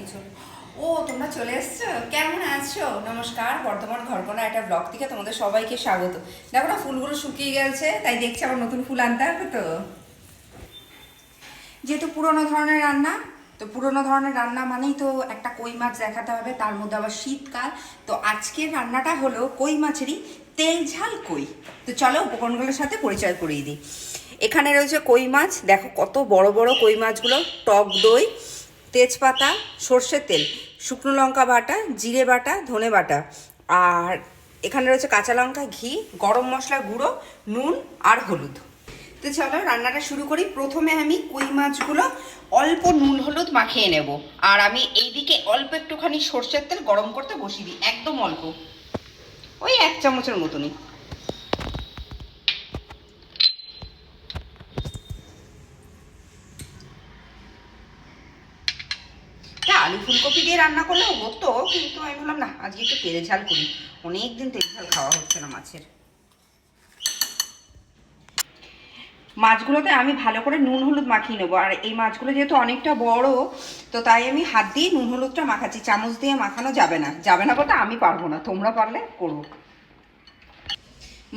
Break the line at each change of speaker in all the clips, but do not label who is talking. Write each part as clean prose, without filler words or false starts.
কিছু। ও তোমরা চলে এসছো, কেমন আছো? নমস্কার, বর্ধমান ঘরকোনা একটা ব্লগ থেকে তোমাদের সবাইকে স্বাগত। দেখো না ফুলগুলো শুকিয়ে গেছে, তাই দেখছি আবার নতুন ফুল আনতে হবে। তো যেহেতু পুরোনো ধরনের রান্না, তো পুরোনো ধরনের রান্না মানেই তো একটা কই মাছ দেখাতে হবে, তার মধ্যে আবার শীতকাল। তো আজকের রান্নাটা হলো কই মাছেরই তেল ঝাল কই। তো চলো উপকরণগুলোর সাথে পরিচয় করিয়ে দিই। এখানে রয়েছে কই মাছ, দেখো কত বড় বড় কই মাছগুলো, টক দই, তেজপাতা, সর্ষের তেল, শুকনো লঙ্কা বাটা, জিরে বাটা, ধনে বাটা, আর এখানে রয়েছে কাঁচা লঙ্কা, ঘি, গরম মশলা গুঁড়ো, নুন আর হলুদ। তো চলো রান্নাটা শুরু করি। প্রথমে আমি কই মাছগুলো অল্প নুন হলুদ মাখিয়ে নেব, আর আমি এইদিকে অল্প একটুখানি সর্ষের তেল গরম করতে বসিয়ে দিই, একদম অল্প, ওই 1 চামচের মতনই। আলু ফুলকপি দিয়ে রান্না করলেও হতো, কিন্তু আমি বললাম না, আজকে একটু তেল ঝাল করি, অনেকদিন তেল ঝাল খাওয়া হচ্ছে না মাছের। মাছগুলোতে আমি ভালো করে নুন হলুদ মাখিয়ে নেবো, আর এই মাছগুলো যেহেতু অনেকটা বড়, তো তাই আমি হাত দিয়ে নুন হলুদটা মাখাচ্ছি, চামচ দিয়ে মাখানো যাবে না। যাবে না বলতে আমি পারবো না, তোমরা পারলে করো।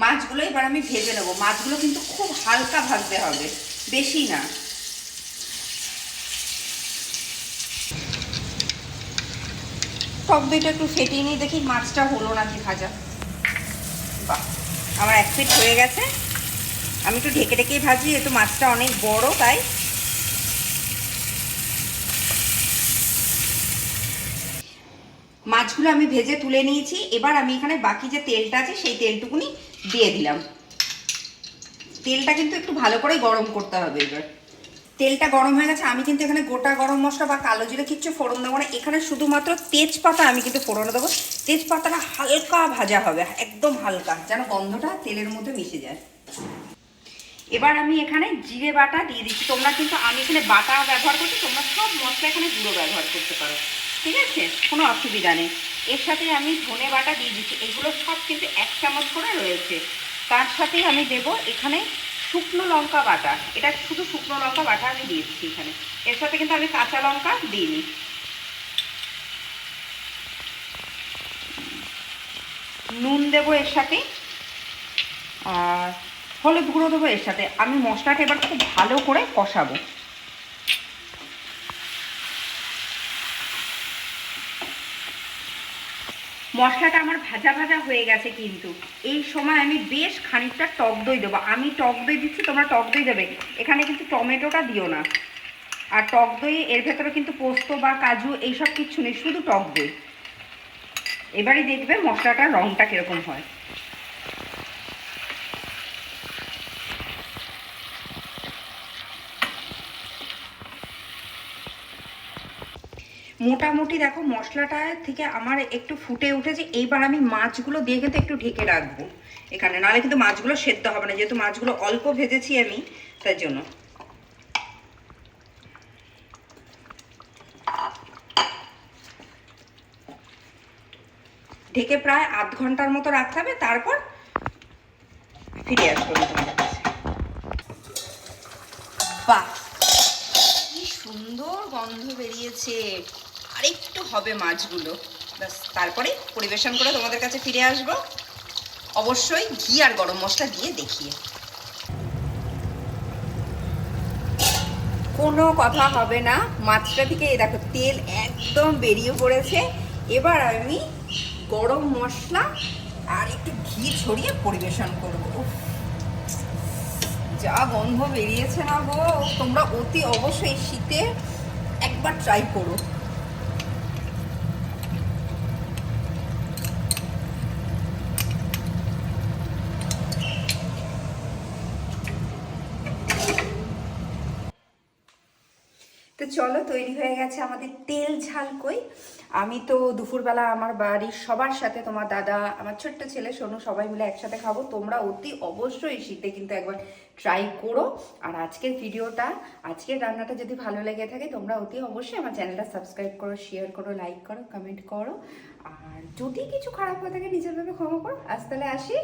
মাছগুলো এবার আমি ভেজে নেবো। মাছগুলো কিন্তু খুব হালকা ভাজতে হবে, বেশি না। টক দইটা একটু ফেটিয়ে নিয়ে দেখি মাছটা হলো নাকি ভাজা। বাহ, আমার 1 পিঠ হয়ে গেছে। আমি একটু ঢেকে ঢেকেই ভাজি, যেহেতু মাছটা অনেক বড়, তাই। মাছগুলো আমি ভেজে তুলে নিয়েছি। এবার আমি এখানে বাকি যে তেলটা আছে সেই তেলটুকুনি দিয়ে দিলাম। তেলটা কিন্তু একটু ভালো করে গরম করতে হবে। এবার তেলটা গরম হয়ে গেছে, আমি কিন্তু এখানে গোটা গরম মশলা বা কালো জিরে কিচ্ছু ফোড়ন দেবো না। এখানে শুধুমাত্র তেজপাতা আমি কিন্তু ফোড়নে দেবো। তেজপাতাটা হালকা ভাজা হবে, একদম হালকা, যেন গন্ধটা তেলের মধ্যে মিশে যায়। এবার আমি এখানে জিরে বাটা দিয়ে দিচ্ছি। তোমরা কিন্তু, আমি এখানে বাটা ব্যবহার করছি, তোমরা সব মশলা এখানে গুঁড়ো ব্যবহার করতে পারো, ঠিক আছে, কোনো অসুবিধা নেই। এর সাথে আমি ধনে বাটা দিয়ে দিচ্ছি। এগুলো সব কিন্তু 1 চামচ করে রয়েছে। তার সাথে আমি দেব এখানে শুকনো লঙ্কা বাটা। এটা শুধু শুকনো লঙ্কা বাটা আমি দিয়েছি এখানে। এর সাথে কিন্তু আমি কাঁচা লঙ্কা দিইনি। নুন দেবো এর সাথে, আর হলুদ গুঁড়ো দেবো এর সাথে। আমি মশলাটা এবার খুব ভালো করে কষাবো। মশলাটা আমার ভাজা ভাজা হয়ে গেছে, কিন্তু এই সময় আমি বেশ খানিকটা টক দই দেবো। আমি টক দই দিচ্ছি, তোমরা টক দই দেবে। এখানে কিন্তু টমেটোটা দিও না। আর টক দই এর ভেতরে কিন্তু পোস্ত বা কাজু এইসব কিচ্ছু নেই, শুধু টক দই। এবারই দেখবে মশলাটার রঙটা কীরকম হয়। মোটামুটি দেখো মশলাটা থেকে আমার একটু ফুটে উঠেছে। এইবার আমি মাছগুলো দিয়ে কিন্তু একটু ঢেকে রাখবো এখানে, নাহলে কিন্তু মাছগুলো সেদ্ধ হবে না, যেহেতু মাছগুলো অল্প ভেজেছি আমি, তার জন্য। ঢেকে প্রায় আধ ঘন্টার মতো রাখতে হবে, তারপর ফিরে আসবো তোমাদের কাছে। বাহ, কি সুন্দর গন্ধ বেরিয়েছে। আর একটু হবে মাছগুলো, ব্যাস, তারপরে পরিবেশন করে তোমাদের কাছে ফিরে আসবো, অবশ্যই ঘি আর গরম মশলা দিয়ে দেখিয়ে। কোনো কথা হবে না, মাছটা থেকে দেখো তেল একদম বেরিয়ে পড়েছে। এবার আমি গরম মশলা আর একটু ঘি ছড়িয়ে পরিবেশন করবো। যা গন্ধ বেরিয়েছে না গো, তোমরা অতি অবশ্যই শীতে একবার ট্রাই করো। তো চলো, তৈরি হয়ে গেছে আমাদের তেল ঝাল কই। আমি তো দুপুরবেলা আমার বাড়ির সবার সাথে, তোমার দাদা, আমার ছোট্ট ছেলে সোনু, সবাই মিলে একসাথে খাবো। তোমরা অতি অবশ্যই শীতে কিন্তু একবার ট্রাই করো। আর আজকের ভিডিওটা, আজকের রান্নাটা যদি ভালো লেগে থাকে, তোমরা অতি অবশ্যই আমার চ্যানেলটা সাবস্ক্রাইব করো, শেয়ার করো, লাইক করো, কমেন্ট করো। আর যদি কিছু খারাপ হয়ে থাকে নিজের ভাবে ক্ষমা করো। আজ তাহলে আসি।